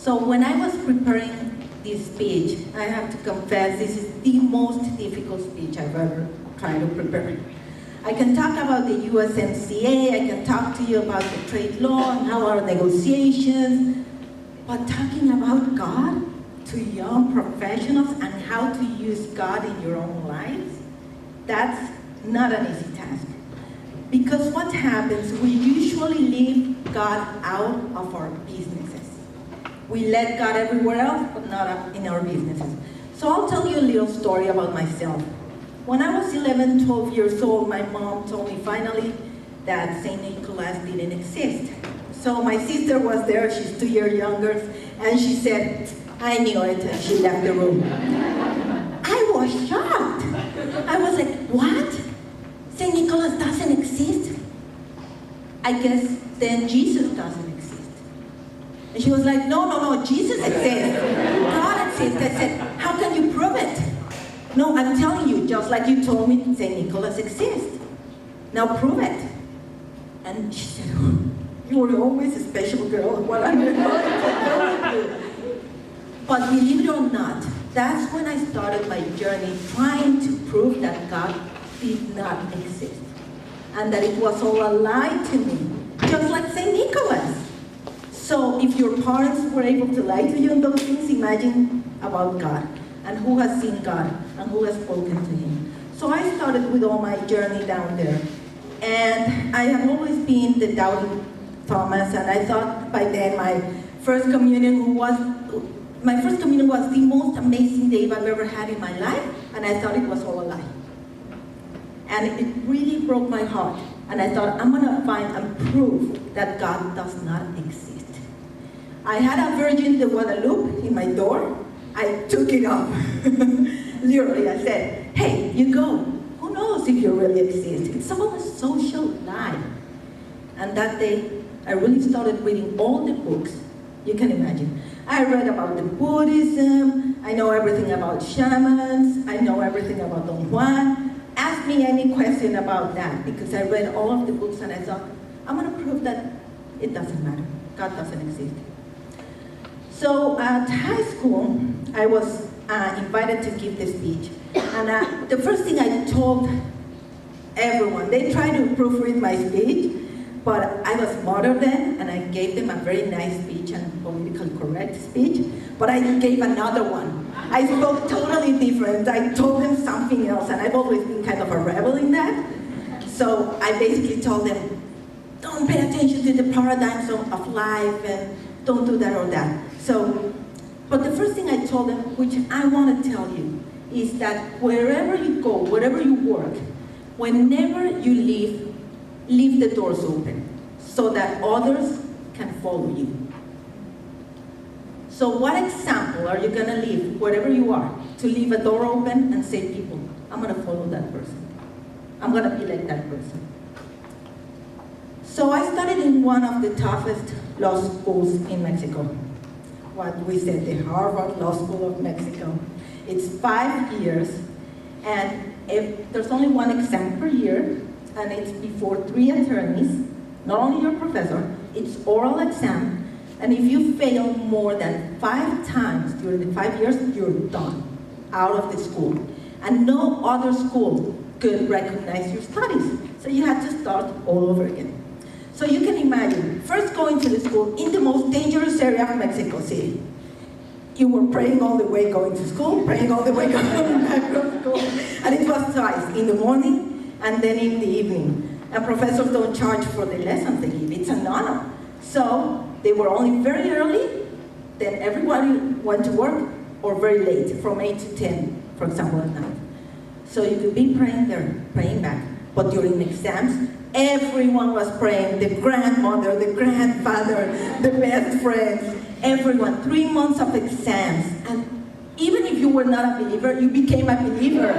So when I was preparing this speech, I have to confess, this is the most difficult speech I've ever tried to prepare. I can talk about the USMCA, I can talk to you about the trade law and how our negotiations, but talking about God to young professionals and how to use God in your own lives, that's not an easy task. Because what happens, we usually leave God out of our businesses. We let God everywhere else, but not in our businesses. So I'll tell you a little story about myself. When I was 11, 12 years old, my mom told me finally that St. Nicholas didn't exist. So my sister was there, she's 2 years younger, and she said, I knew it, and she left the room. I was shocked. I was like, what? St. Nicholas doesn't exist? I guess then Jesus doesn't exist. And she was like, no, Jesus exists. God exists. I said, how can you prove it? No, I'm telling you, just like you told me, St. Nicholas exists. Now prove it. And she said, oh, you were always a special girl. Well, I'm going to tell you. But believe it or not, that's when I started my journey trying to prove that God did not exist. And that it was all a lie to me, just like St. Nicholas. So if your parents were able to lie to you in those things, imagine about God, and who has seen God, and who has spoken to Him. So I started with all my journey down there. And I have always been the doubting Thomas, and I thought by then my first communion was the most amazing day I've ever had in my life, and I thought it was all a lie. And it really broke my heart. And I thought, I'm gonna find and prove that God does not exist. I had a Virgin de Guadalupe in my door. I took it off. Literally, I said, hey, you go. Who knows if you really exist? It's all a social lie. And that day, I really started reading all the books you can imagine. I read about the Buddhism, I know everything about shamans, I know everything about Don Juan. Ask me any question about that, because I read all of the books and I thought, I'm gonna prove that it doesn't matter, God doesn't exist. So at high school, I was invited to give the speech. And the first thing I told everyone, they tried to proofread my speech, but I was smarter then, and I gave them a very nice speech and politically correct speech, but I gave another one. I spoke totally different. I told them something else, and I've always been kind of a rebel in that. So I basically told them, don't pay attention to the paradigms of life, and don't do that or that. So, but the first thing I told them, which I want to tell you, is that wherever you go, wherever you work, whenever you leave the doors open so that others can follow you. So what example are you going to leave wherever you are to leave a door open and say, people, I'm going to follow that person. I'm going to be like that person. So I studied in one of the toughest law schools in Mexico. What we said, the Harvard Law School of Mexico. It's 5 years, and if there's only one exam per year, and it's before 3 attorneys, not only your professor, it's oral exam, and if you fail more than 5 times during the 5 years, you're done, out of the school. And no other school could recognize your studies, so you had to start all over again. So you can imagine, first going to the school in the most dangerous area of Mexico City. You were praying all the way going to school, praying all the way going back from school, and it was twice, in the morning and then in the evening. And professors don't charge for the lessons they give, it's an honor. So they were only very early, then everybody went to work, or very late, from 8 to 10, for example, at night. So you could be praying there, praying back. But during exams, everyone was praying, the grandmother, the grandfather, the best friends, everyone, 3 months of exams. And even if you were not a believer, you became a believer.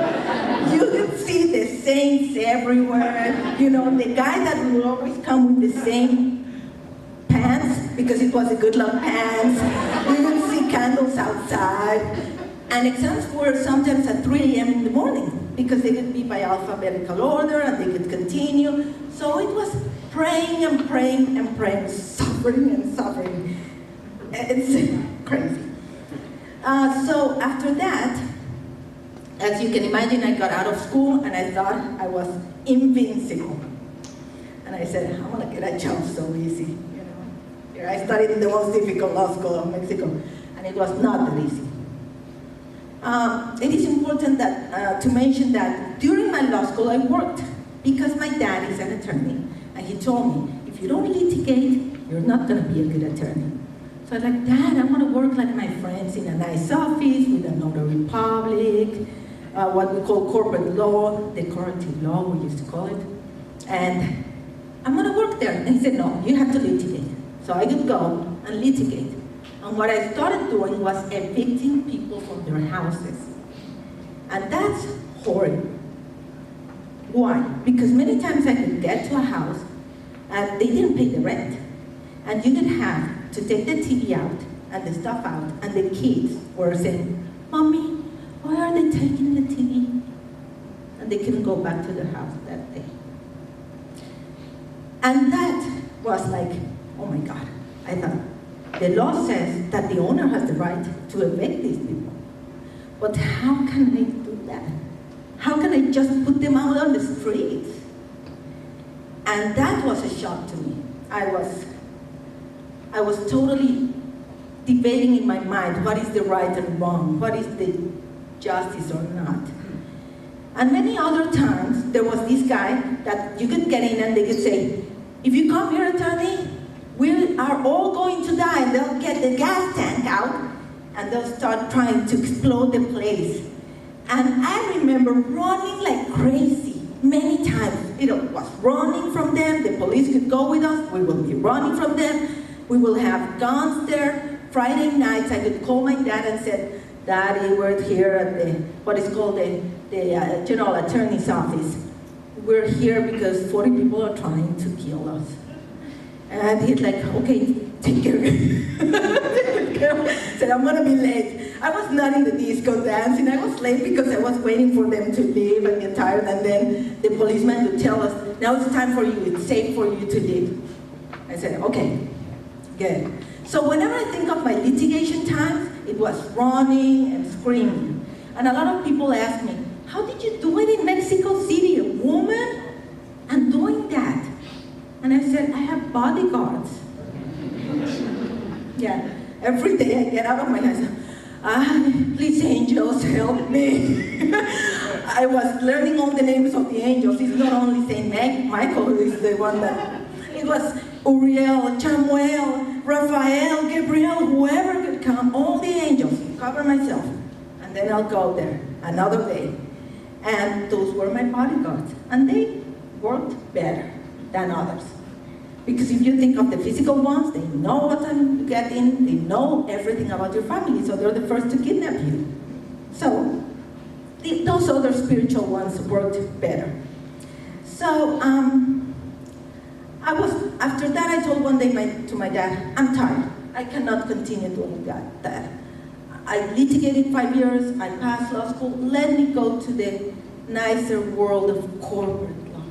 You could see the saints everywhere. You know, the guy that would always come with the same pants, because it was a good luck pants. You would see candles outside. And exams were sometimes at 3 a.m. in the morning, because they could be by alphabetical order and they could continue. So it was praying and praying and praying, suffering and suffering. crazy. So after that, as you can imagine, I got out of school and I thought I was invincible. And I said, I'm gonna get a job so easy, Here I studied in the most difficult law school of Mexico, and it was not that easy. It is important that, to mention that during my law school I worked because my dad is an attorney, and he told me, if you don't litigate, you're not gonna be a good attorney. So I was like, Dad, I wanna work like my friends in a nice office with a notary public, what we call corporate law, decorative law, we used to call it. And I'm gonna work there. And he said, no, you have to litigate. So I could go and litigate. And what I started doing was evicting people from their houses. And that's horrible. Why? Because many times I could get to a house and they didn't pay the rent. And you would have to take the TV out and the stuff out, and the kids were saying, Mommy, why are they taking the TV? And they couldn't go back to their house that day. And that was like, oh my God. I thought, the law says that the owner has the right to evict these people. But how can I do that? How can I just put them out on the streets? And that was a shock to me. I was totally debating in my mind, what is the right and wrong? What is the justice or not? And many other times, there was this guy that you could get in and they could say, if you come here, attorney, we are all going to die. And they'll get the gas tank out and they'll start trying to explode the place. And I remember running like crazy many times. It was running from them. The police could go with us. We will be running from them. We will have guns there. Friday nights, I could call my dad and said, Daddy, we're here at the, what is called the General Attorney's Office. We're here because 40 people are trying to kill us. And he's like, okay, take care. Said, I'm gonna be late. I was not in the disco dancing. I was late because I was waiting for them to leave and get tired, and then the policeman would tell us, now it's time for you, it's safe for you to leave. I said, okay, good. So whenever I think of my litigation times, it was running and screaming. And a lot of people ask me, how did you do it in Mexico City, a woman? And doing that. And I said, I have bodyguards. Yeah, every day I get out of my house, please angels, help me. I was learning all the names of the angels. It's not only Saint Michael who is the one that, it was Uriel, Chamuel, Raphael, Gabriel, whoever could come, all the angels, cover myself. And then I'll go there another day. And those were my bodyguards. And they worked better than others. Because if you think of the physical ones, they know what time you get in, they know everything about your family, so they're the first to kidnap you. So, those other spiritual ones worked better. So, after that I told one day to my dad, I'm tired. I cannot continue doing that. I litigated 5 years, I passed law school, let me go to the nicer world of corporate law,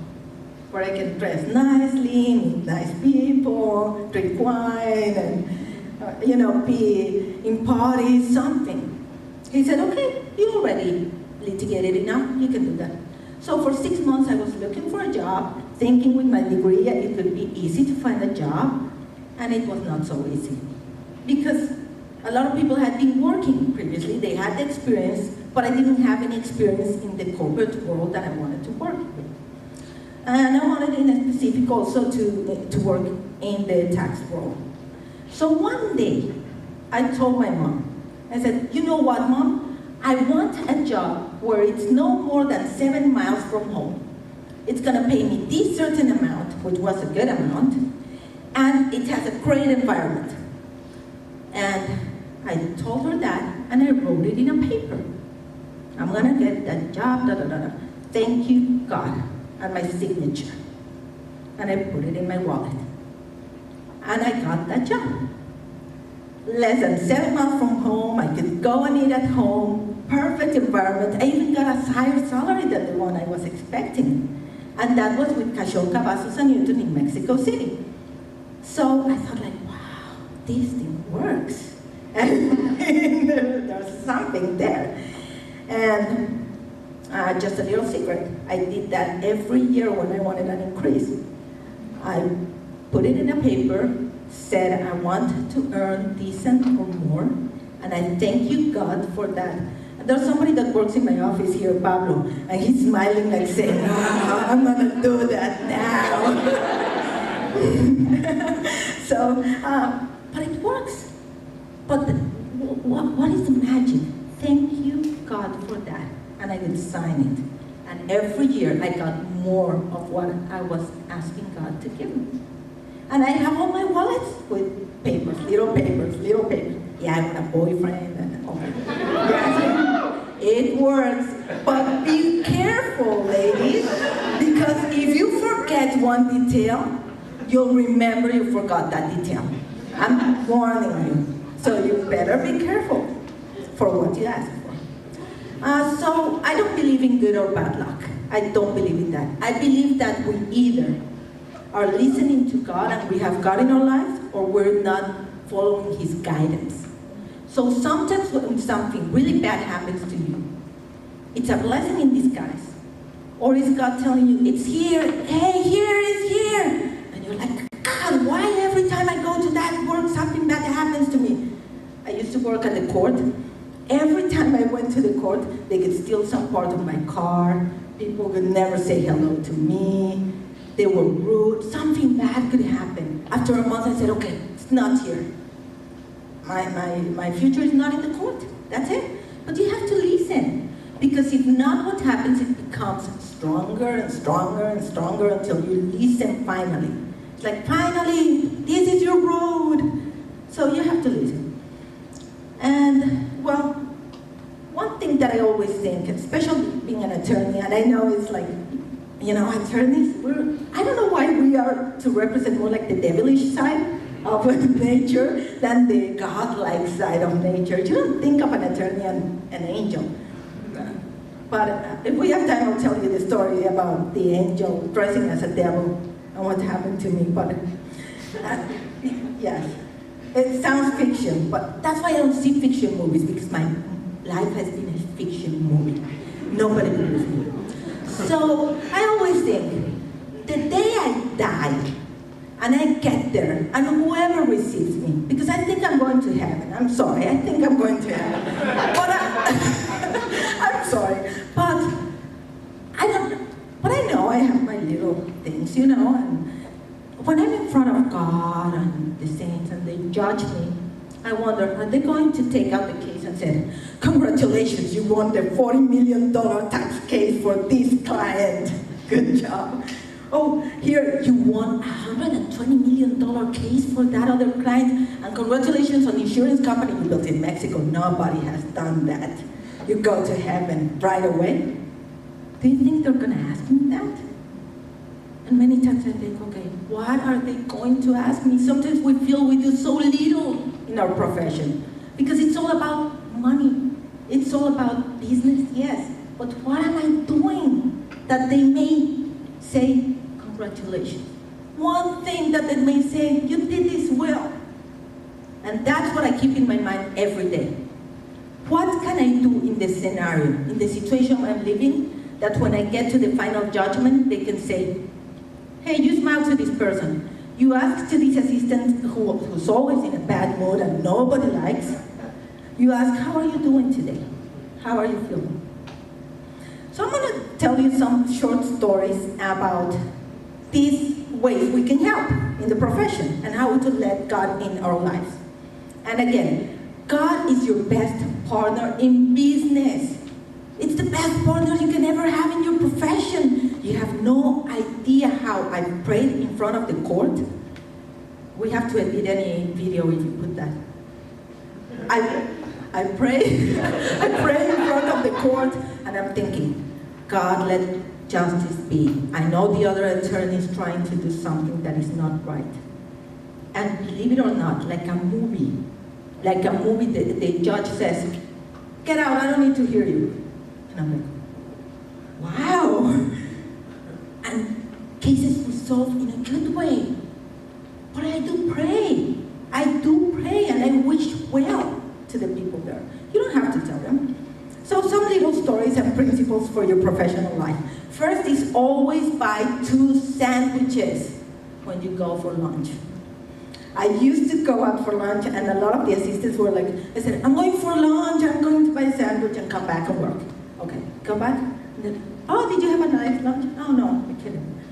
where I can dress nicely, meet nice people, drink wine, and be in parties, something. He said, okay, you already litigated enough, you can do that. So for 6 months I was looking for a job, thinking with my degree it would be easy to find a job, and it was not so easy. Because a lot of people had been working previously, they had the experience, but I didn't have any experience in the corporate world that I wanted to work with. And I wanted in specific also to work in the tax world. So one day, I told my mom, I said, you know what, Mom? I want a job where it's no more than 7 miles from home. It's gonna pay me this certain amount, which was a good amount, and it has a great environment. And I told her that, and I wrote it in a paper. I'm gonna get that job, da da da da. Thank you, God, and my signature. And I put it in my wallet. And I got that job. Less than 7 miles from home, I could go and eat at home, perfect environment. I even got a higher salary than the one I was expecting. And that was with Cacheaux, Cavazos Newton in Mexico City. So I thought like, wow, this thing works. And there's something there. And just a little secret, I did that every year when I wanted an increase. I put it in a paper, said I want to earn decent or more, and I thank you, God, for that. And there's somebody that works in my office here, Pablo, and he's smiling like saying, oh, I'm gonna do that now. So, but it works. But what is the magic? Thank you, God, for that. And I did sign it. And every year I got more of what I was asking God to give me. And I have all my wallets with papers, little papers. Yeah, I want a boyfriend and all that. Yes, it works. But be careful, ladies, because if you forget one detail, you'll remember you forgot that detail. I'm warning you. So you better be careful for what you ask for. So I don't believe in good or bad luck. I don't believe in that. I believe that we either are listening to God and we have God in our lives, or we're not following His guidance. So sometimes when something really bad happens to you, it's a blessing in disguise. Or is God telling you, it's here, hey, here is here. And you're like, God, why every time I go to that work, something bad happens to me? I used to work at the court. Every time I went to the court, they could steal some part of my car. People would never say hello to me. They were rude. Something bad could happen. After a month, I said, okay, it's not here. My future is not in the court. That's it. But you have to listen. Because if not, what happens, it becomes stronger and stronger and stronger until you listen finally. It's like, finally, this is your road. So you have to listen. And, well, one thing that I always think, especially being an attorney, and I know it's like, attorneys, I don't know why we are to represent more like the devilish side of nature than the godlike side of nature. You don't think of an attorney and an angel. But if we have time, I'll tell you the story about the angel dressing as a devil and what happened to me. But, yes. It sounds fiction, but that's why I don't see fiction movies, because my life has been a fiction movie. Nobody believes me. So I always think, the day I die, and I get there, and whoever receives me, because I think I'm going to heaven. I'm sorry, I think I'm going to heaven. But I'm sorry, but I know I have my little things, and when I'm in front of God and the saints and they judge me, I wonder, are they going to take out the case and say, congratulations, you won the $40 million tax case for this client. Good job. Oh, here, you won a $120 million case for that other client, and congratulations on the insurance company you built in Mexico. Nobody has done that. You go to heaven right away. Do you think they're going to ask me that? And many times I think, okay, what are they going to ask me? Sometimes we feel we do so little in our profession because it's all about money. It's all about business, yes. But what am I doing that they may say, congratulations? One thing that they may say, you did this well. And that's what I keep in my mind every day. What can I do in this scenario, in the situation I'm living, that when I get to the final judgment, they can say, hey, you smile to this person. You ask to this assistant who's always in a bad mood and nobody likes. You ask, how are you doing today? How are you feeling? So I'm going to tell you some short stories about these ways we can help in the profession and how we could let God in our lives. And again, God is your best partner in business. It's the best partner you can ever have in your profession. You have no idea how I prayed in front of the court. We have to edit any video if you put that. I pray, I pray in front of the court, and I'm thinking, God, let justice be. I know the other attorney is trying to do something that is not right. And believe it or not, like a movie, the judge says, get out, I don't need to hear you. And I'm like, wow. And cases resolved in a good way. But I do pray, and I wish well. to the people there. You don't have to tell them. So some little stories and principles for your professional life. First is always buy 2 sandwiches when you go for lunch. I used to go out for lunch, and a lot of the assistants were like, I said, I'm going for lunch, I'm going to buy a sandwich and come back and work. Okay, come back. And then, oh, did you have a nice lunch? Oh, no, I'm kidding.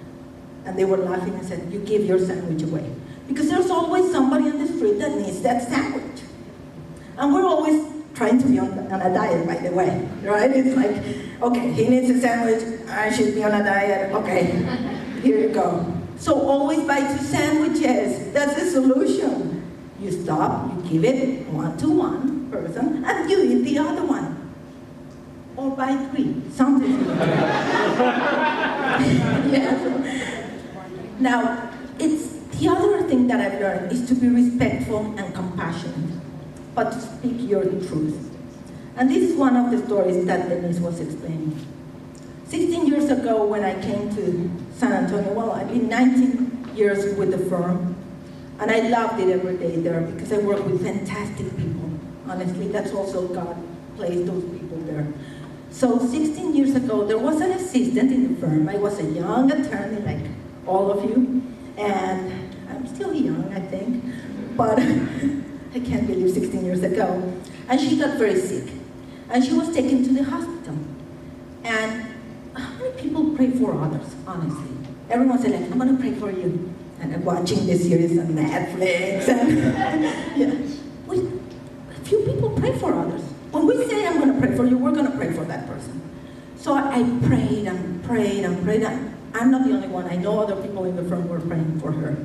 And they were laughing and said, you give your sandwich away. Because there's always somebody on the street that needs that sandwich. And we're always trying to be on a diet, by the way, right? It's like, okay, he needs a sandwich, I should be on a diet, okay, here you go. So always buy 2 sandwiches, that's the solution. You stop, you give it one to one person, and you eat the other one. Or buy 3, something like that. Yeah. Now, it's the other thing that I've learned is to be respectful and compassionate, but to speak your truth. And this is one of the stories that Denise was explaining. 16 years ago when I came to San Antonio, well, I've been 19 years with the firm, and I loved it every day there because I work with fantastic people. Honestly, that's also God placed those people there. So 16 years ago, there was an assistant in the firm. I was a young attorney like all of you, and I'm still young, I think, but I can't believe 16 years ago. And she got very sick, and she was taken to the hospital. And how many people pray for others, honestly? Everyone said, like, I'm going to pray for you. And I'm watching this series on Netflix. And yeah. A few people pray for others. When we say, I'm going to pray for you, we're going to pray for that person. So I prayed and prayed and prayed. And I'm not the only one. I know other people in the firm were praying for her.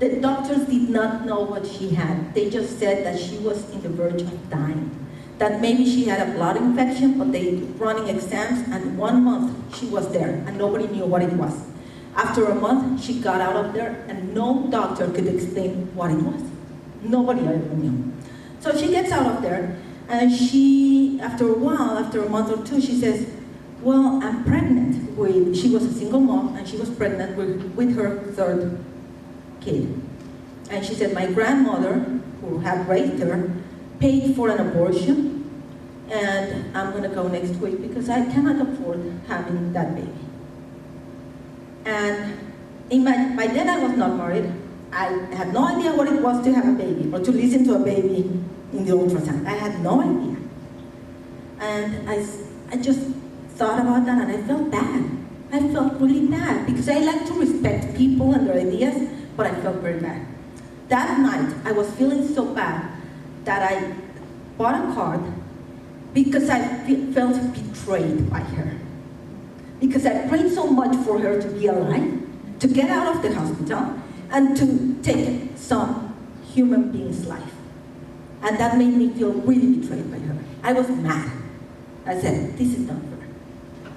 The doctors did not know what she had. They just said that she was in the verge of dying. That maybe she had a blood infection, but they were running exams, and 1 month she was there, and nobody knew what it was. After a month, she got out of there, and no doctor could explain what it was. Nobody ever knew. So she gets out of there, and after a while, after a month or 2, she says, well, I'm pregnant with, she was a single mom, and she was pregnant with her 3rd kid. And she said, my grandmother, who had raised her, paid for an abortion, and I'm going to go next week because I cannot afford having that baby. And by then I was not married. I had no idea what it was to have a baby or to listen to a baby in the ultrasound. I had no idea. And I just thought about that, and I felt bad. I felt really bad because I like to respect people and their ideas, but I felt very bad. That night, I was feeling so bad that I bought a card because I felt betrayed by her. Because I prayed so much for her to be alive, to get out of the hospital, and to take some human being's life. And that made me feel really betrayed by her. I was mad. I said, this is not fair.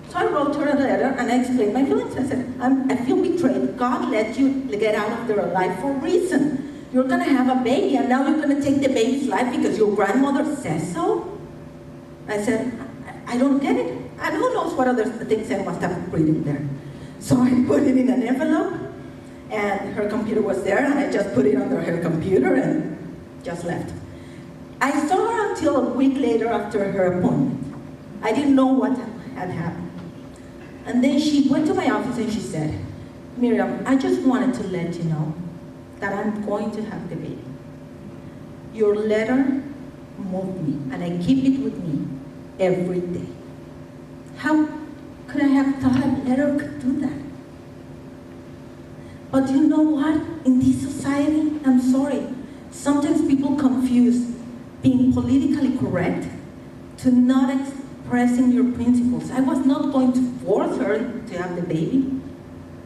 So I wrote her a letter and I explained my feelings. I said, I feel betrayed. God let you get out of there alive for a reason. You're going to have a baby, and now you're going to take the baby's life because your grandmother says so? I said, I don't get it. And who knows what other things I must have written there. So I put it in an envelope, and her computer was there, and I just put it under her computer and just left. I saw her until a week later after her appointment. I didn't know what had happened. And then she went to my office and she said, Miriam, I just wanted to let you know that I'm going to have the baby. Your letter moved me, and I keep it with me every day. How could I have thought a letter could do that? But you know what? In this society, I'm sorry, sometimes people confuse being politically correct to not expressing your principles. I was not going to force her to have the baby,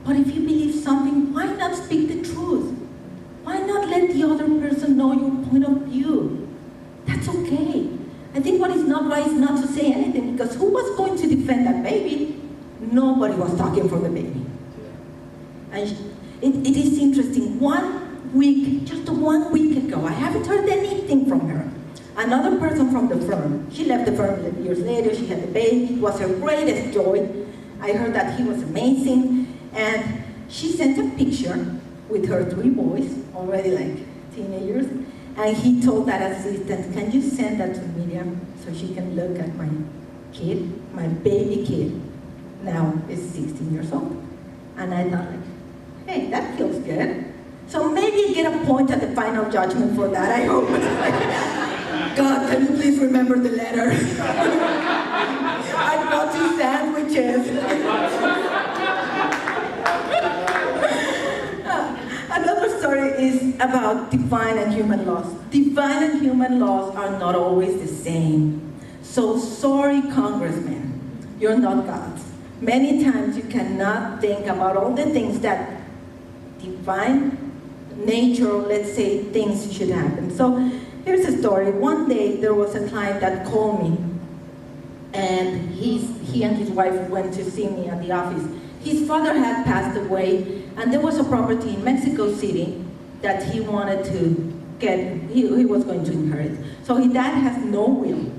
but if you believe something, why not speak the truth? Why not let the other person know your point of view? That's okay. I think what is not right is not to say anything, because who was going to defend that baby? Nobody was talking for the baby. And it is interesting, 1 week, just 1 week ago, I haven't heard anything from her. Another person from the firm, she left the firm years later, she had the baby, it was her greatest joy. I heard that he was amazing, and she sent a picture with her 3 boys, already like teenagers, And he told that assistant, can you send that to Miriam so she can look at my kid, my baby kid, now is 16 years old. And I thought, like, hey, that feels good. So maybe get a point at the final judgment for that, I hope. God, can you please remember the letter? I brought you sandwiches. Another story is about divine and human laws. Divine and human laws are not always the same. So sorry, Congressman, you're not gods. Many times you cannot think about all the things that divine nature, let's say, things should happen. So here's a story. One day there was a client that called me, and he and his wife went to see me at the office. His father had passed away, and there was a property in Mexico City that he wanted to get, he was going to inherit. So his dad has no will.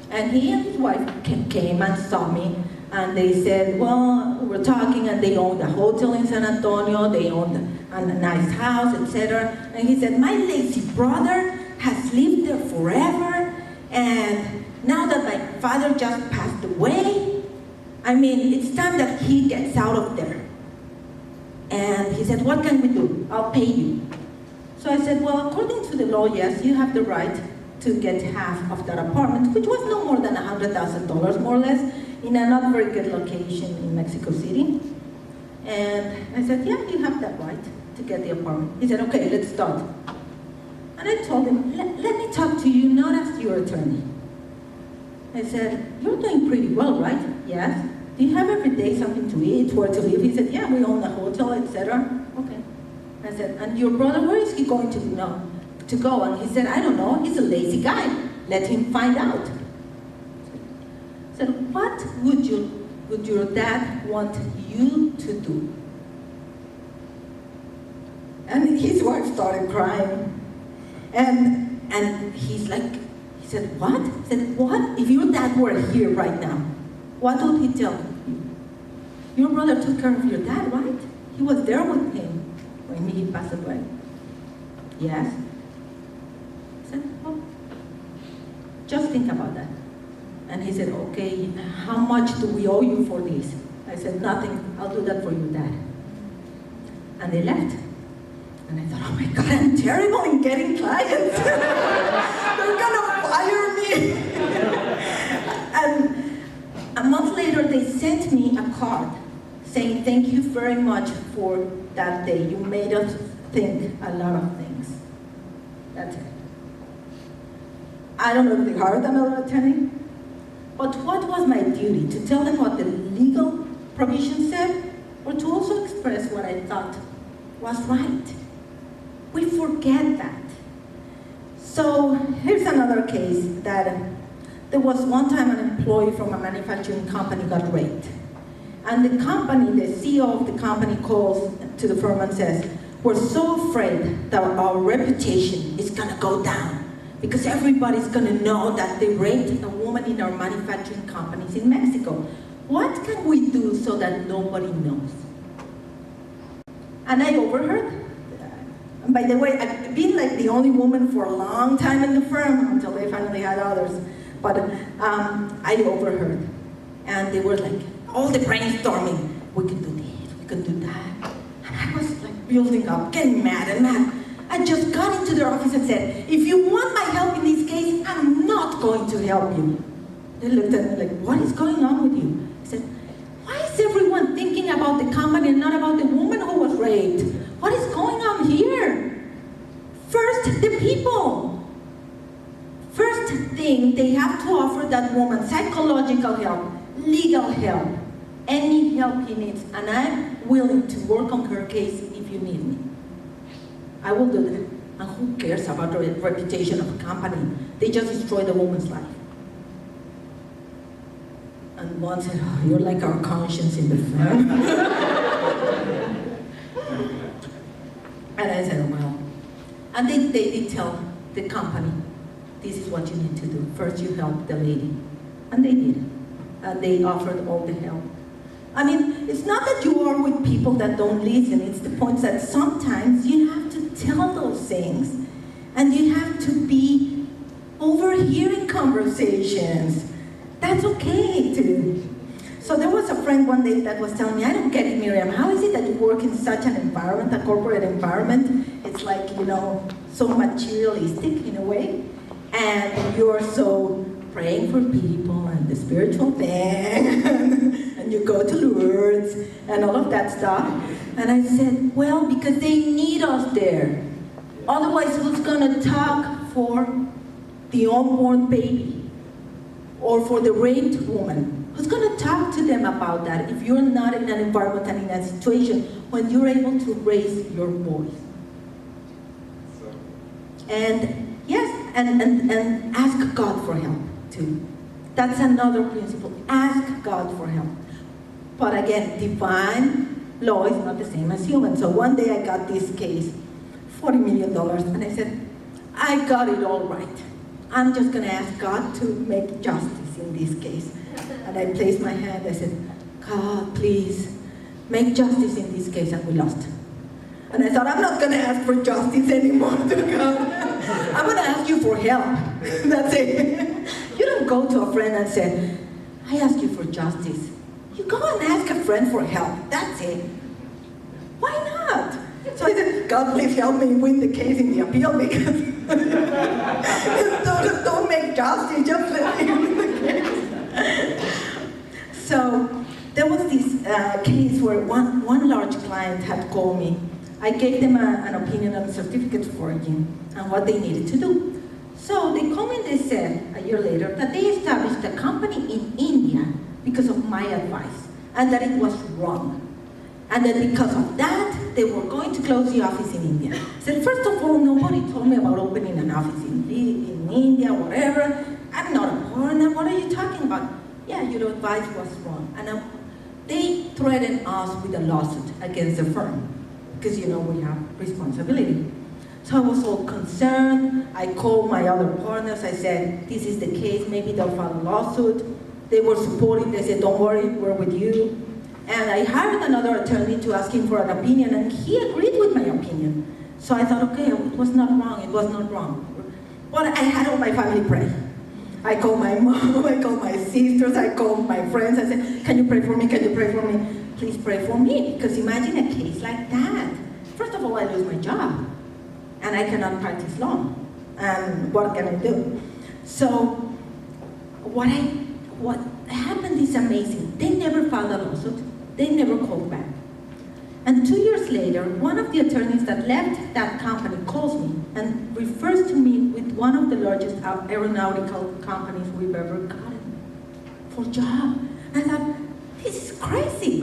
And he and his wife came and saw me, and they said, well, we're talking, and they owned a hotel in San Antonio, they owned a nice house, etc. And he said, my lazy brother has lived there forever, and now that my father just passed away, I mean, it's time that he gets out of there. And he said, what can we do? I'll pay you. So I said, well, according to the law, yes, you have the right to get half of that apartment, which was no more than $100,000, more or less, in a not very good location in Mexico City. And I said, yeah, you have that right to get the apartment. He said, okay, let's start. And I told him, let me talk to you, not as your attorney. I said, you're doing pretty well, right? Yes. Do you have every day something to eat, where to live? He said, yeah, we own a hotel, etc. Okay. I said, and your brother, where is he going to go? And he said, I don't know, he's a lazy guy. Let him find out. I said, what would your dad want you to do? And his wife started crying. And he's like, he said, what? He said, what? If your dad were here right now, what would he tell you? Your brother took care of your dad, right? He was there with him when he passed away. Yes. I said, well, just think about that. And he said, okay, how much do we owe you for this? I said, nothing, I'll do that for your dad. And they left. And I thought, oh my God, I'm terrible in getting clients. They're gonna fire me. And a month later, they sent me a card saying, thank you very much for that day. You made us think a lot of things. That's it. I don't know if they hired another attorney, but what was my duty? To tell them what the legal provision said, or to also express what I thought was right? We forget that. So here's another case that there was one time an employee from a manufacturing company got raped. And the company, the CEO of the company calls to the firm and says, we're so afraid that our reputation is gonna go down because everybody's gonna know that they raped a woman in our manufacturing companies in Mexico. What can we do so that nobody knows? And I overheard. And by the way, I've been like the only woman for a long time in the firm until they finally had others. But I overheard. And they were like, all the brainstorming. We can do this, we can do that. And I was like building up, getting mad and mad. I just got into their office and said, if you want my help in this case, I'm not going to help you. They looked at me like, what is going on with you? I said, why is everyone thinking about the company and not about the woman who was raped? What is going on here? First, the people. First thing, they have to offer that woman psychological help, legal help, any help he needs. And I'm willing to work on her case if you need me. I will do that. And who cares about the reputation of a company? They just destroy the woman's life. And one said, oh, you're like our conscience in the firm. And I said, well. And they did tell the company, this is what you need to do. First you help the lady. And they did. And they offered all the help. I mean, it's not that you are with people that don't listen. It's the point that sometimes you have to tell those things. And you have to be overhearing conversations. That's okay too. So there was a friend one day that was telling me, I don't get it, Miriam, how is it that you work in such an environment, a corporate environment? It's like, so materialistic in a way, and you're so praying for people and the spiritual thing, and you go to Lourdes and all of that stuff. And I said, well, because they need us there. Otherwise, who's gonna talk for the unborn baby or for the raped woman? Who's going to talk to them about that if you're not in an environment and in a situation when you're able to raise your voice? And yes, and ask God for help too. That's another principle. Ask God for help. But again, divine law is not the same as human. So one day I got this case, $40 million, and I said, I got it all right. I'm just going to ask God to make justice in this case. And I placed my hand, I said, God, please, make justice in this case, and we lost. And I thought, I'm not going to ask for justice anymore to God. I'm going to ask you for help. That's it. You don't go to a friend and say, I ask you for justice. You go and ask a friend for help. That's it. Why not? So I said, God, please help me win the case in the appeal, because don't make justice, just let me win the case. So there was this case where one large client had called me. I gave them an opinion on certificate foraging and what they needed to do. So they called me and they said, a year later, that they established a company in India because of my advice, and that it was wrong. And that because of that, they were going to close the office in India. I said, first of all, nobody told me about opening an office in India, whatever. I'm not a foreigner, what are you talking about? Yeah, your advice was wrong. And they threatened us with a lawsuit against the firm, because we have responsibility. So I was all concerned. I called my other partners. I said, this is the case, maybe they'll file a lawsuit. They were supporting, they said, don't worry, we're with you. And I hired another attorney to ask him for an opinion, and he agreed with my opinion. So I thought, okay, it was not wrong. But I had all my family pray. I called my mom, I called my sisters, I called my friends. I said, can you pray for me? Can you pray for me? Please pray for me, because imagine a case like that. First of all, I lose my job, and I cannot practice law. And what can I do? So what happened is amazing. They never filed a lawsuit. They never called back. And 2 years later, one of the attorneys that left that company calls me and refers to me with one of the largest aeronautical companies we've ever gotten for a job. I thought, this is crazy.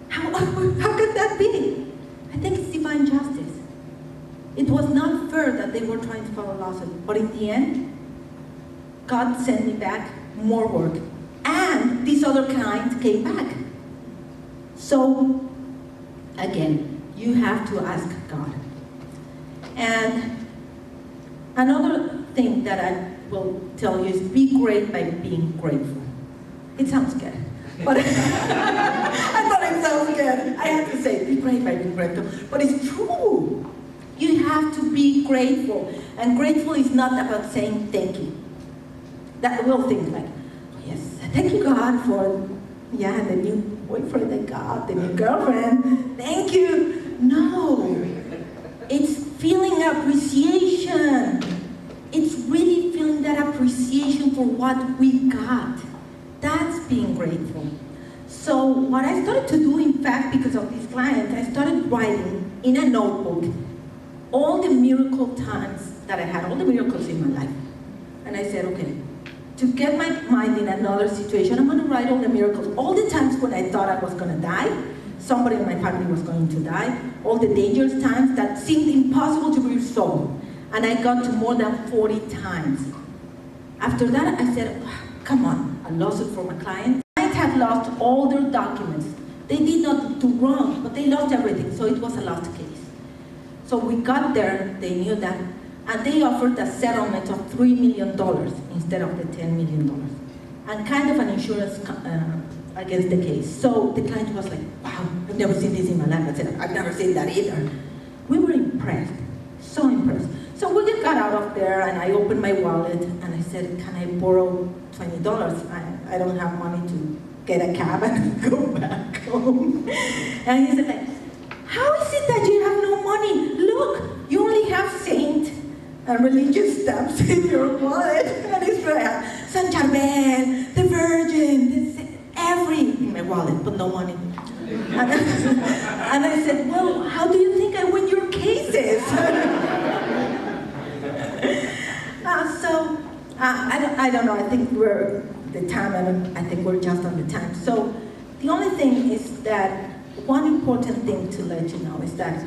How could that be? I think it's divine justice. It was not fair that they were trying to file a lawsuit, but in the end, God sent me back more work. And this other client came back. So, again, you have to ask God. And another thing that I will tell you is be great by being grateful. It sounds good, but I thought it sounds good. I have to say, be great by being grateful. But it's true. You have to be grateful. And grateful is not about saying thank you. That will think like, yes, thank you God for, the new boyfriend I got, the new girlfriend, thank you. No, it's feeling appreciation. It's really feeling that appreciation for what we got. That's being grateful. So what I started to do, in fact, because of this client, I started writing in a notebook all the miracle times that I had, all the miracles in my life. And I said, okay, to get my mind in another situation, I'm going to write all the miracles, all the times when I thought I was going to die, somebody in my family was going to die, all the dangerous times that seemed impossible to be resolved. And I got to more than 40 times. After that, I said, come on, a lawsuit for my client. The client had lost all their documents. They did not do wrong, but they lost everything, so it was a lost case. So we got there, they knew that, and they offered a settlement of $3 million instead of the $10 million, and kind of an insurance against the case. So the client was like, wow, I've never seen this in my life. I said, I've never seen that either. We were impressed, so impressed. So we got there and I opened my wallet and I said, can I borrow $20? I don't have money to get a cab and go back home. And he said, like, how is it that you have no money? Look, you only have saint and religious stamps in your wallet. And it's like, San Charbel, the Virgin, every in my wallet, but no money. And I said, well, how do you think I win your cases? I don't know, I think we're the time, I think we're just on the time. So the only thing is that one important thing to let you know is that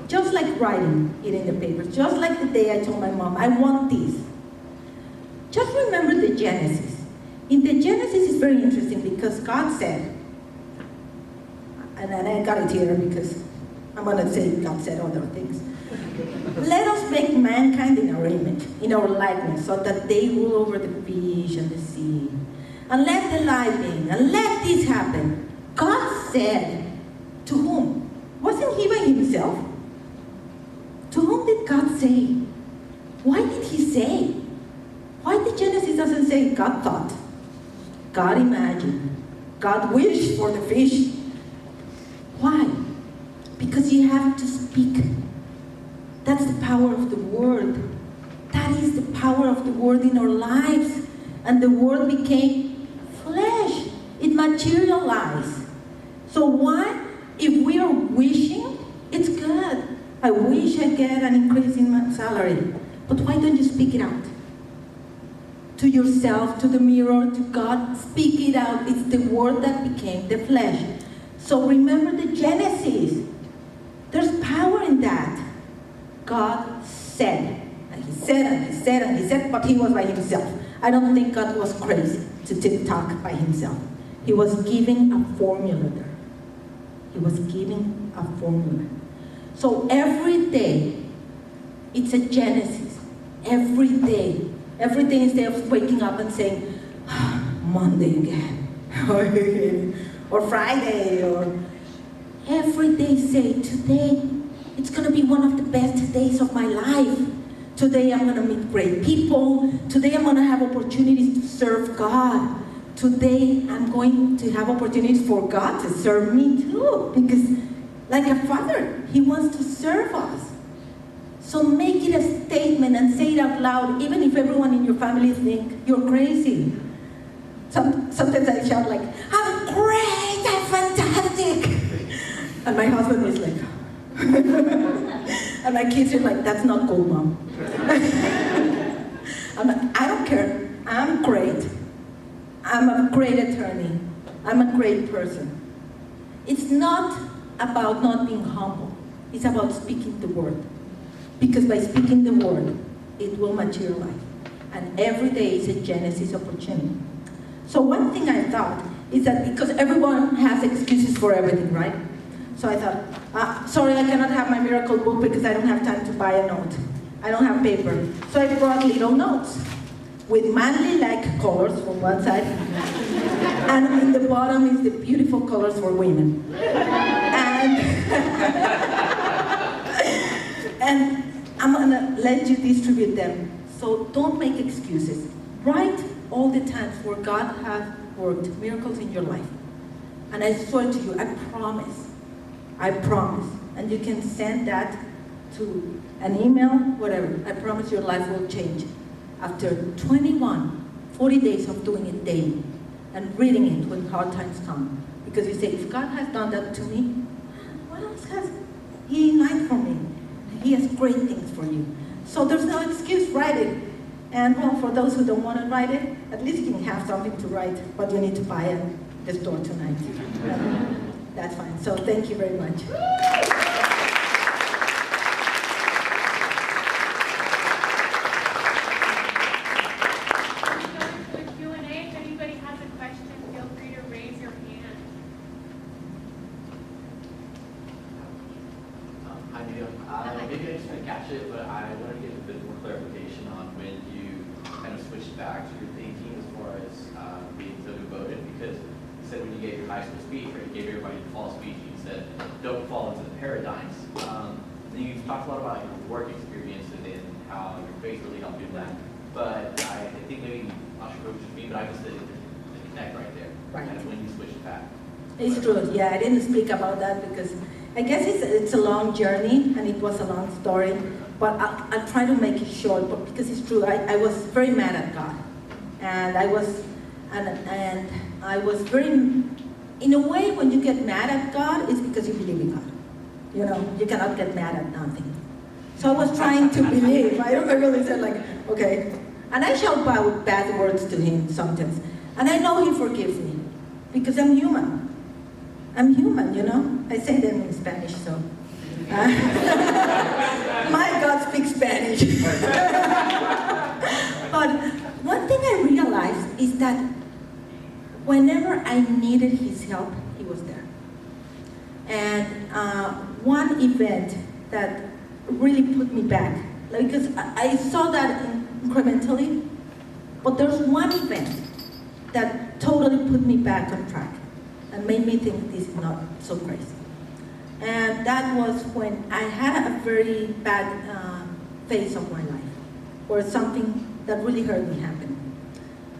just like writing it in the papers, just like the day I told my mom, I want this. Just remember the Genesis. In the Genesis, it's very interesting because God said, and I got it here because I'm going to say God said other things. Let us make mankind in our image, in our likeness, so that they rule over the fish and the sea. And let the light be, and let this happen. God said, to whom? Wasn't he by himself? To whom did God say? Why did he say? Why the Genesis doesn't say God thought, God imagined, God wished for the fish? Why? Because you have to speak. That's the power of the word. That is the power of the word in our lives. And the word became flesh. It materialized. So why? If we are wishing, it's good. I wish I get an increase in my salary. But why don't you speak it out? To yourself, to the mirror, to God, speak it out. It's the word that became the flesh. So remember the Genesis. There's power in that. God said, and he said, and he said, and he said, but he was by himself. I don't think God was crazy to talk by himself. He was giving a formula there. He was giving a formula. So every day, it's a Genesis. Every day. Every day instead of waking up and saying, Monday again, or Friday, or every day say, today, it's going to be one of the best days of my life. Today I'm going to meet great people. Today I'm going to have opportunities to serve God. Today I'm going to have opportunities for God to serve me too. Because like a father, he wants to serve us. So make it a statement and say it out loud, even if everyone in your family think you're crazy. Sometimes I shout like, I'm great, I'm fantastic. And my husband is like, and my kids are like, that's not cool, Mom. I'm like, I don't care, I'm great. I'm a great attorney. I'm a great person. It's not about not being humble. It's about speaking the word. Because by speaking the word, it will materialize. And every day is a Genesis opportunity. So one thing I thought is that because everyone has excuses for everything, right? So I thought, sorry, I cannot have my miracle book because I don't have time to buy a note. I don't have paper. So I brought little notes with manly-like colors from one side, and in the bottom is the beautiful colors for women. And I'm gonna let you distribute them. So don't make excuses. Write all the times where God has worked miracles in your life. And I swear to you, I promise, and you can send that to an email, whatever. I promise your life will change. After 40 days of doing it daily and reading it when hard times come. Because you say, if God has done that to me, what else has He done for me? He has great things for you. So there's no excuse, write it. And well, for those who don't want to write it, at least you can have something to write, but you need to buy it at the store tonight. That's fine. So thank you very much. Maybe I just didn't catch it, but I wanted to get a bit more clarification on when you kind of switched back to your thinking as far as being so devoted, because you said when you gave your high school speech, right, you gave everybody the false speech, and you said, don't fall into the paradigms. Then you've talked a lot about your work experience and then how your faith really helped you in that. But I think maybe, not sure if it was me, but I just did the connect right there. Right. And when you switched back. It's true, yeah, I didn't speak about that because I guess it's a long journey and it was a long story, but I'll try to make it short, but because it's true, I was very mad at God. And I was very, in a way, when you get mad at God, it's because you believe in God. You know, you cannot get mad at nothing. So I was trying to believe. I really said like, okay. And I shout out bad words to him sometimes. And I know he forgives me because I'm human. I'm human, you know? I say them in Spanish, so. My God speaks Spanish. But one thing I realized is that whenever I needed his help, he was there. And one event that really put me back, because I saw that incrementally, but there's one event that totally put me back on track and made me think this is not so crazy. And that was when I had a very bad phase of my life, where something that really hurt me happened.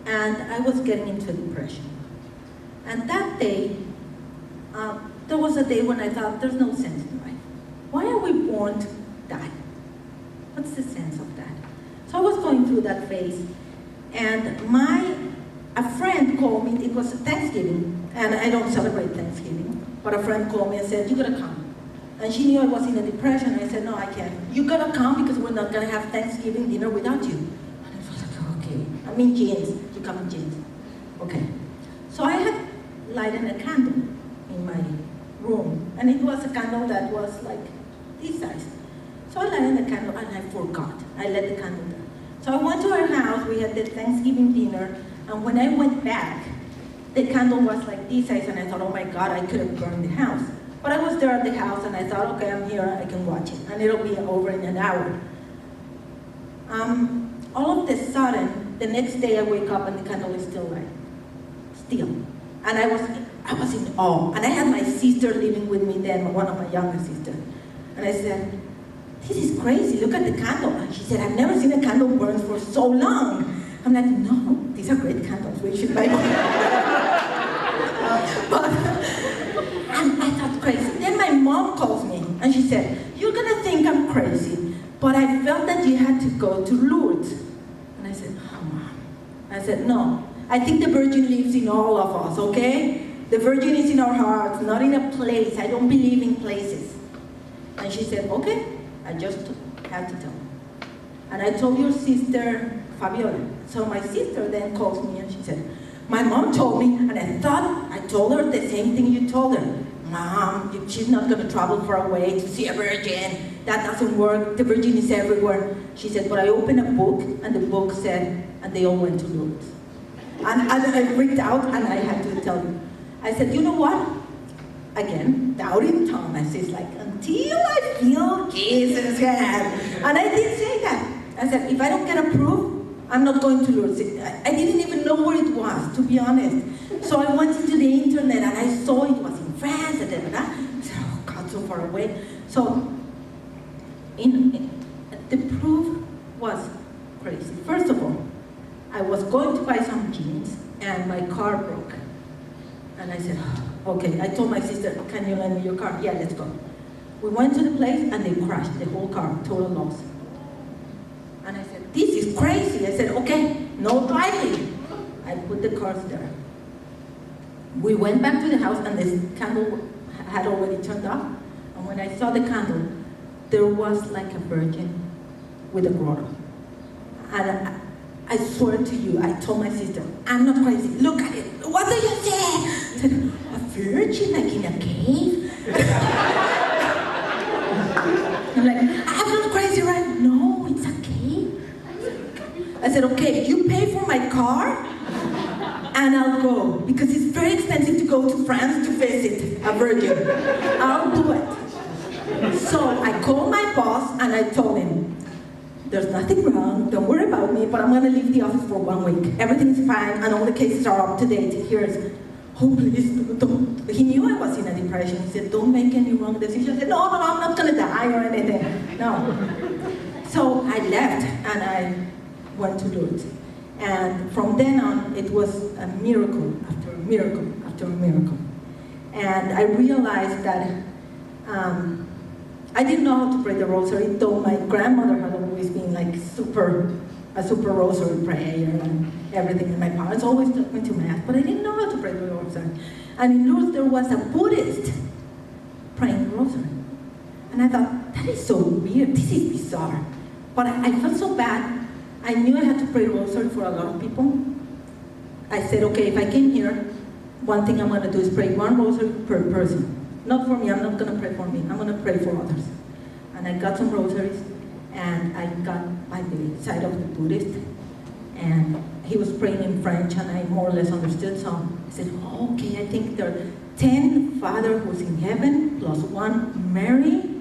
And I was getting into a depression. And that day, there was a day when I thought, there's no sense in life. Why are we born to die? What's the sense of that? So I was going through that phase, and a friend called me. It was Thanksgiving, and I don't celebrate Thanksgiving, but a friend called me and said, you gotta come. And she knew I was in a depression. I said, no, I can't. You gotta come because we're not gonna have Thanksgiving dinner without you. And I was like, okay. I'm in jeans. You come in jeans. Okay. So I had lighted a candle in my room, and it was a candle that was like this size. So I lighted the candle and I forgot. I let the candle down. So I went to her house. We had the Thanksgiving dinner, and when I went back, the candle was like this size, and I thought, oh my God, I could have burned the house. But I was there at the house, and I thought, okay, I'm here, I can watch it, and it'll be over in an hour. All of a sudden, the next day I wake up and the candle is still light, still. And I was in awe. And I had my sister living with me then, one of my younger sisters. And I said, this is crazy, look at the candle. And she said, I've never seen a candle burn for so long. I'm like, no, these are great candles, we should buy one. And I thought crazy. Then my mom calls me and she said, you're gonna think I'm crazy, but I felt that you had to go to Lourdes. And I said, oh, Mom. I said, no, I think the Virgin lives in all of us, okay? The Virgin is in our hearts, not in a place. I don't believe in places. And she said, okay, I just had to tell her. And I told your sister, Fabiola. So my sister then calls me and she said, my mom told me, and I thought I told her the same thing you told her. Mom, she's not going to travel far away to see a virgin. That doesn't work. The Virgin is everywhere. She said, but I opened a book, and the book said, and they all went to Lourdes. And I freaked out, and I had to tell you. I said, you know what? Again, doubting Thomas is like, until I feel Jesus' hand. And I did say that. I said, if I don't get approved, I'm not going to Lourdes. I didn't even know where it was, to be honest. So I went into the internet and I saw it was in France, and I said, oh God, so far away. So the proof was crazy. First of all, I was going to buy some jeans and my car broke. And I said, okay. I told my sister, can you lend me your car? Yeah, let's go. We went to the place and they crashed the whole car, total loss. And I said, this is crazy. I said, okay, no driving. I put the cars there. We went back to the house and the candle had already turned off. And when I saw the candle, there was like a virgin with a grotto. And I swear to you, I told my sister, I'm not crazy. Look at it. What do you say? I said, a virgin like in a cave? I'm like, I'm not crazy, right? No, it's a cave. I said, okay, you pay for my car and I'll go. Because it's very expensive to go to France to visit a virgin. I'll do it. So I called my boss and I told him, there's nothing wrong, don't worry about me, but I'm going to leave the office for 1 week. Everything's fine, and all the cases are up to date. Here's, oh please, don't. He knew I was in a depression. He said, don't make any wrong decisions. I said, no, I'm not going to die or anything. No. So I left and I went to do it. And from then on, it was a miracle after a miracle after a miracle. And I realized that I didn't know how to pray the rosary, though my grandmother had always been like a super rosary prayer and everything. And my parents always took me to mass, but I didn't know how to pray the rosary. And in Lourdes, there was a Buddhist praying the rosary. And I thought, that is so weird, this is bizarre. But I felt so bad. I knew I had to pray the rosary for a lot of people. I said, okay, if I came here, one thing I'm gonna do is pray one rosary per person. Not for me, I'm not gonna pray for me, I'm gonna pray for others. And I got some rosaries, and I got by the side of the Buddhist, and he was praying in French, and I more or less understood, so I said, oh, okay, I think there are 10 Father who's in heaven, plus 1 Mary.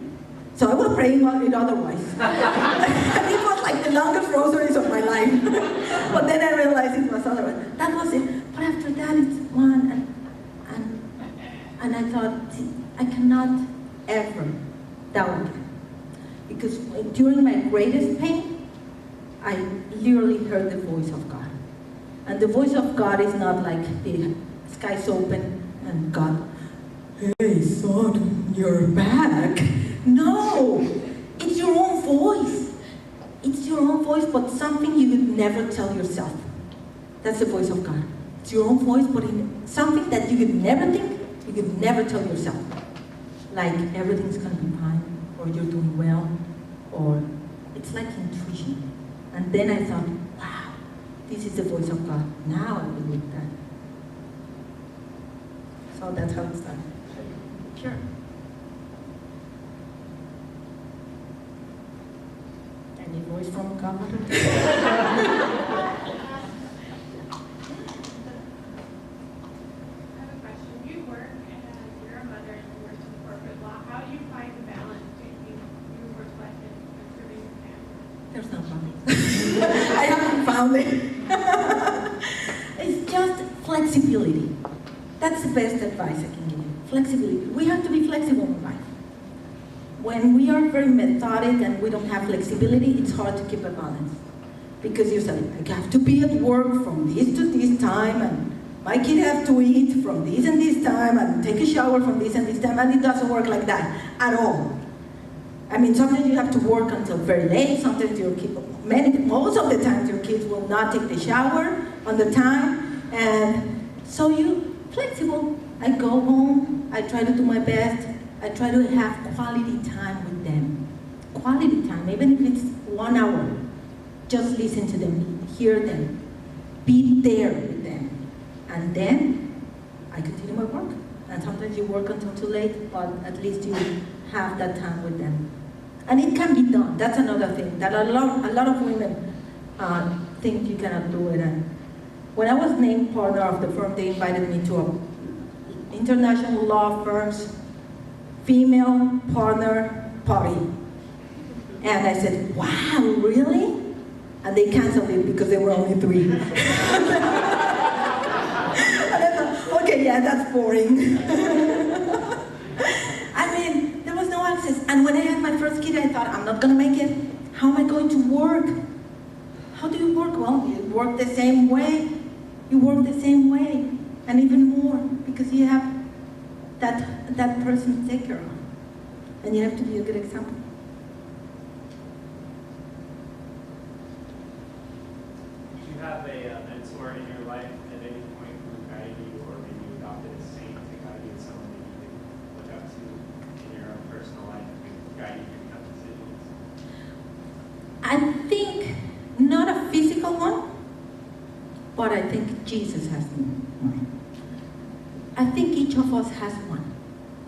So I was praying it otherwise. It was like the longest rosaries of my life. But then I realized it was otherwise. That was it. But after that, it's one, and I thought, I cannot ever doubt it. Because during my greatest pain, I literally heard the voice of God. And the voice of God is not like the sky's open and God, hey son, you're back. No, it's your own voice. It's your own voice, but something you would never tell yourself. That's the voice of God. It's your own voice, but in something that you could never think, you could never tell yourself. Like everything's gonna be fine, or you're doing well, or it's like intuition. And then I thought, wow, this is the voice of God. Now I believe that. So that's how it started. Sure. Any voice from God? There's no balance. I haven't found it. It's just flexibility. That's the best advice I can give you. Flexibility. We have to be flexible in life. When we are very methodic and we don't have flexibility, it's hard to keep a balance. Because you say, I have to be at work from this to this time, and my kid has to eat from this and this time, and take a shower from this and this time, and it doesn't work like that at all. I mean, sometimes you have to work until very late, sometimes your kid, most of the times your kids will not take the shower on the time, and so you're flexible. I go home, I try to do my best, I try to have quality time with them. Quality time, even if it's 1 hour. Just listen to them, hear them, be there with them. And then I continue my work. And sometimes you work until too late, but at least you have that time with them. And it can be done. That's another thing, that a lot of women think you cannot do it. And when I was named partner of the firm, they invited me to an international law firm's female partner party. And I said, wow, really? And they canceled it because there were only 3. And I thought, okay, yeah, that's boring. I mean, there was no access. And when I had my first kid, I thought, I'm not gonna make it. How am I going to work? How do you work? Well, you work the same way. You work the same way, and even more, because you have that person to take care of. And you have to be a good example. Do you have a mentor in your life at any point who guided you, or maybe you adopted a saint to guide you, someone that you can look up to in your own personal life who guide you through tough decisions? I think not a physical one, but I think Jesus has one. I think each of us has one.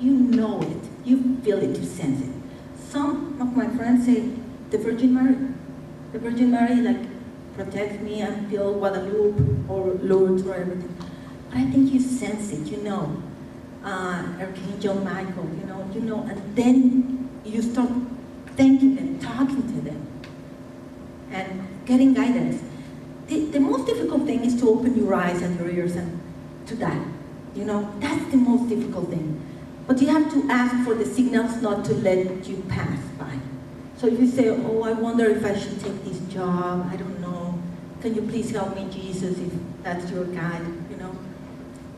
You know it, you feel it, you sense it. Some of my friends say, the Virgin Mary. The Virgin Mary, like, protects me and feel Guadalupe or Lourdes or everything. But I think you sense it, you know. Archangel Michael, you know, and then you start thanking them, talking to them, and getting guidance. The most difficult thing is to open your eyes and your ears and to that. You know, that's the most difficult thing. But you have to ask for the signals not to let you pass by. So if you say, oh, I wonder if I should take this job, I don't know. Can you please help me, Jesus, if that's your guide, you know?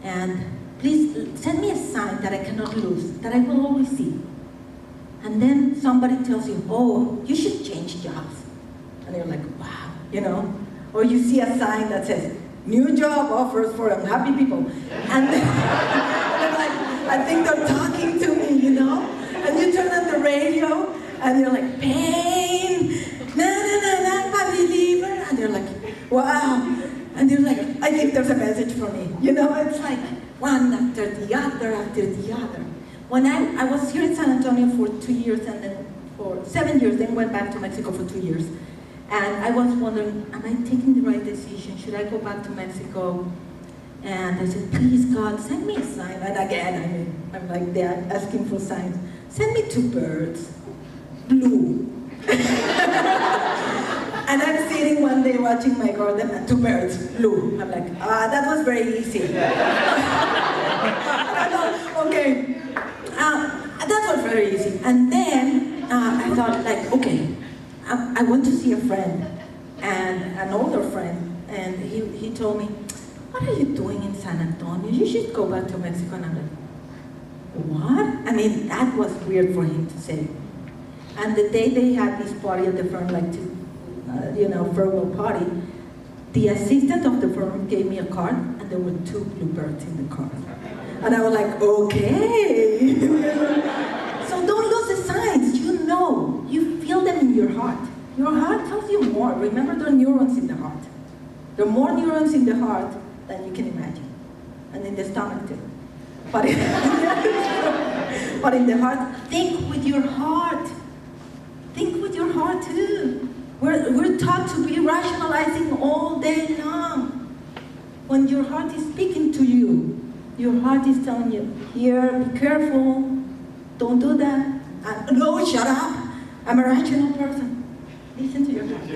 And please send me a sign that I cannot lose, that I will always see. And then somebody tells you, oh, you should change jobs. And you're like, wow, you know? Or you see a sign that says, new job offers for unhappy people. And then, they're like, I think they're talking to me, you know? And you turn on the radio, and you're like, pain, I'm a believer. And you're like, wow. And you're like, I think there's a message for me. You know, it's like one after the other after the other. When I was here in San Antonio for 2 years, and then for 7 years, then went back to Mexico for 2 years. And I was wondering, am I taking the right decision? Should I go back to Mexico? And I said, please God, send me a sign. And again, I'm like that, asking for signs. Send me 2 birds, blue. And I'm sitting one day watching my garden and 2 birds, blue. I'm like, that was very easy. I thought, okay, that was very easy. And then I thought, like, okay, I went to see a friend, and an older friend, and he told me, what are you doing in San Antonio? You should go back to Mexico. And I'm like, what? I mean, that was weird for him to say. And the day they had this party at the firm, like farewell party, the assistant of the firm gave me a card, and there were 2 bluebirds in the card. And I was like, okay. So don't lose the signs. You know, you feel them in your heart. Your heart tells you more. Remember, there are neurons in the heart. There are more neurons in the heart than you can imagine, and in the stomach too. But but in the heart, think with your heart. Think with your heart too. We're taught to be rationalizing all day long. When your heart is speaking to you, your heart is telling you, here, be careful, don't do that. No, shut up. I'm a rational person. Listen to your heart.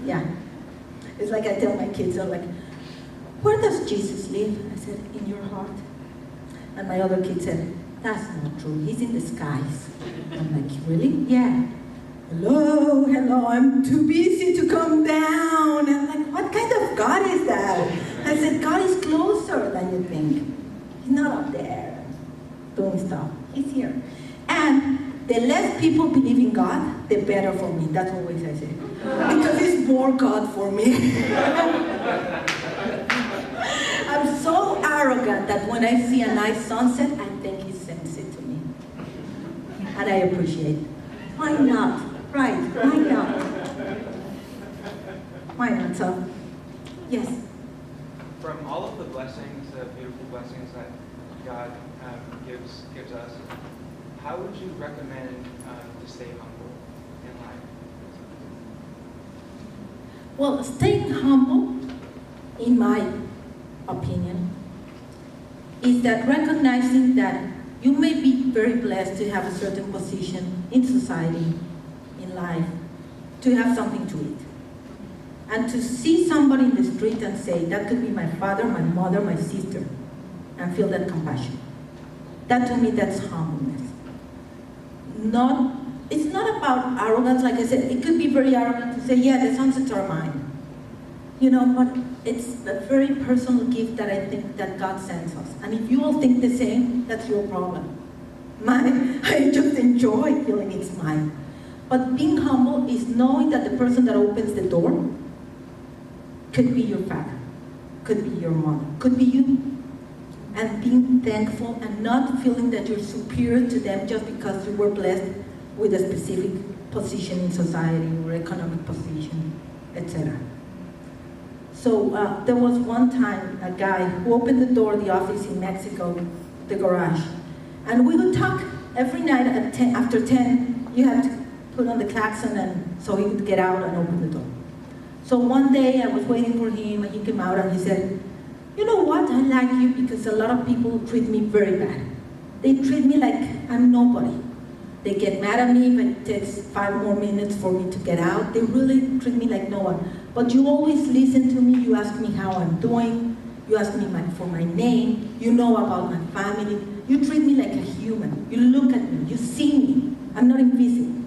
Yeah. It's like I tell my kids, they're like, where does Jesus live? I said, in your heart. And my other kid said, that's not true. He's in the skies. I'm like, really? Yeah. Hello, I'm too busy to come down. I'm like, what kind of God is that? I said, God is closer than you think. He's not up there doing stuff. He's here. And the less people believe in God, the better for me. That's always I say. Because it's more God for me. I'm so arrogant that when I see a nice sunset, I think He sends it to me. And I appreciate it. Why not? Right, why not? Why not? So, yes. From all of the blessings, the beautiful blessings that God gives us, how would you recommend to stay humble in life? Well, staying humble, in my opinion, is that recognizing that you may be very blessed to have a certain position in society, in life, to have something to eat. And to see somebody in the street and say, that could be my father, my mother, my sister, and feel that compassion. That to me, that's humbleness. It's not about arrogance, like I said. It could be very arrogant to say, yeah, the sunsets are mine. You know, but it's a very personal gift that I think that God sends us. And if you all think the same, that's your problem. Mine, I just enjoy feeling it's mine. But being humble is knowing that the person that opens the door could be your father, could be your mother, could be you. And being thankful and not feeling that you're superior to them just because you were blessed with a specific position in society or economic position, etc. So there was one time a guy who opened the door of the office in Mexico, the garage, and we would talk every night at 10, after 10, you have to put on the klaxon and so he would get out and open the door. So one day I was waiting for him and he came out and he said, you know what, I like you because a lot of people treat me very bad. They treat me like I'm nobody. They get mad at me if it takes 5 more minutes for me to get out. They really treat me like no one. But you always listen to me, you ask me how I'm doing, you ask me for my name, you know about my family. You treat me like a human. You look at me, you see me. I'm not invisible.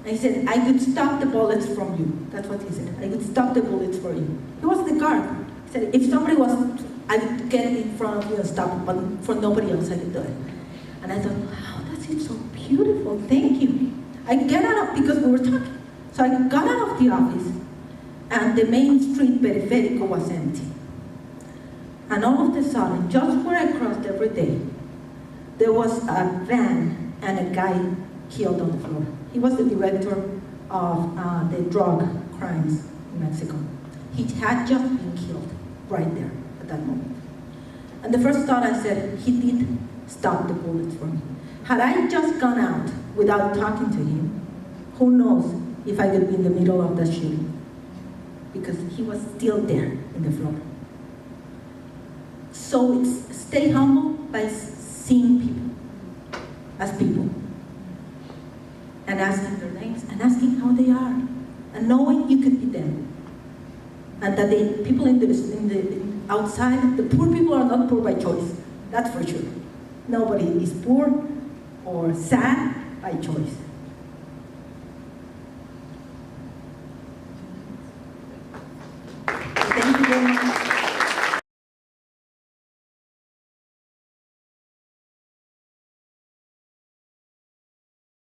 And he said, I could stop the bullets from you. That's what he said. I could stop the bullets for you. He was the guard. He said, if somebody was, I would get in front of you and stop it, but for nobody else I could do it. And I thought, wow, that's so beautiful, thank you. I get out of, because we were talking. So I got out of the office, and the main street, Periférico, was empty. And all of a sudden, just where I crossed every day, there was a van and a guy killed on the floor. He was the director of the drug crimes in Mexico. He had just been killed right there at that moment. And the first thought I said, he did stop the bullets for me. Had I just gone out without talking to him, who knows if I could be in the middle of that shooting, because he was still there in the floor. So it's stay humble by seeing people as people, and asking their names, and asking how they are, and knowing you could be them. And that the people in the outside, the poor people are not poor by choice, that's for sure. Nobody is poor or sad by choice.